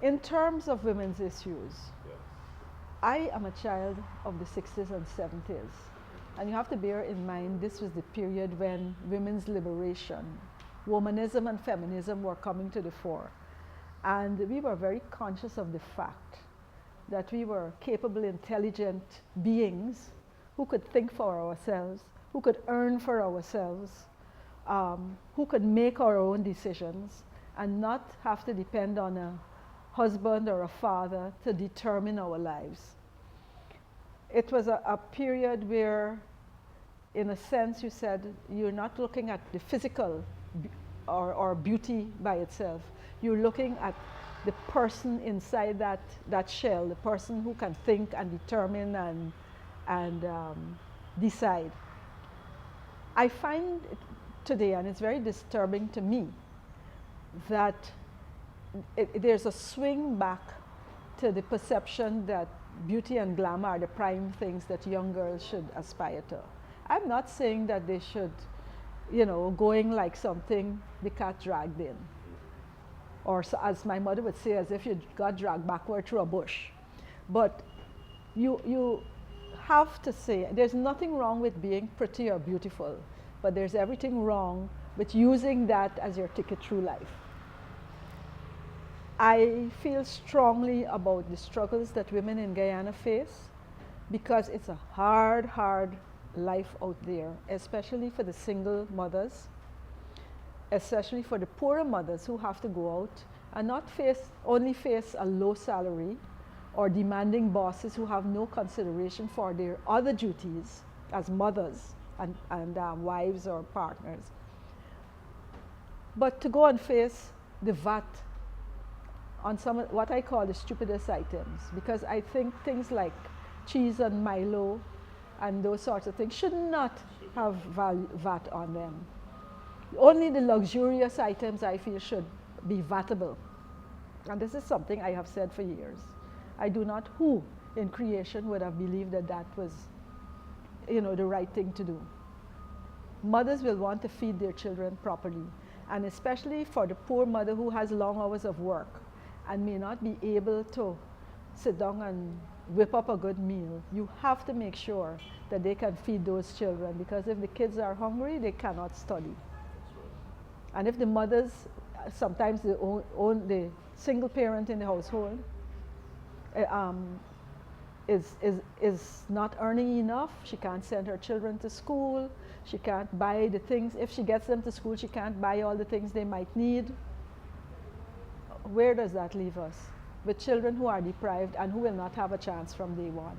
In terms of women's issues, I am a child of the 60s and 70s. And you have to bear in mind this was the period when women's liberation, womanism and feminism were coming to the fore. And we were very conscious of the fact that we were capable, intelligent beings who could think for ourselves, who could earn for ourselves, who could make our own decisions and not have to depend on a husband or a father to determine our lives. It was a period where, in a sense, you said you're not looking at the physical or beauty by itself. You're looking at the person inside that shell, the person who can think and determine and decide. I find today, and it's very disturbing to me, that there's a swing back to the perception that beauty and glamour are the prime things that young girls should aspire to. I'm not saying that they should, going like something the cat dragged in. Or so, as my mother would say, as if you got dragged backward through a bush. But you have to say, there's nothing wrong with being pretty or beautiful, but there's everything wrong with using that as your ticket through life. I feel strongly about the struggles that women in Guyana face because it's a hard, hard life out there, especially for the single mothers, especially for the poorer mothers who have to go out and not only face a low salary or demanding bosses who have no consideration for their other duties as mothers and wives or partners, but to go and face the VAT on some of what I call the stupidest items, because I think things like cheese and Milo and those sorts of things should not have VAT on them. Only the luxurious items I feel should be VATable. And this is something I have said for years. I do not who in creation would have believed that that was the right thing to do. Mothers will want to feed their children properly, and especially for the poor mother who has long hours of work and may not be able to sit down and whip up a good meal. You have to make sure that they can feed those children, because if the kids are hungry, they cannot study. And if the mothers, sometimes the single parent in the household is not earning enough, she can't send her children to school, she can't buy the things, if she gets them to school, she can't buy all the things they might need. Where does that leave us? With children who are deprived and who will not have a chance from day one.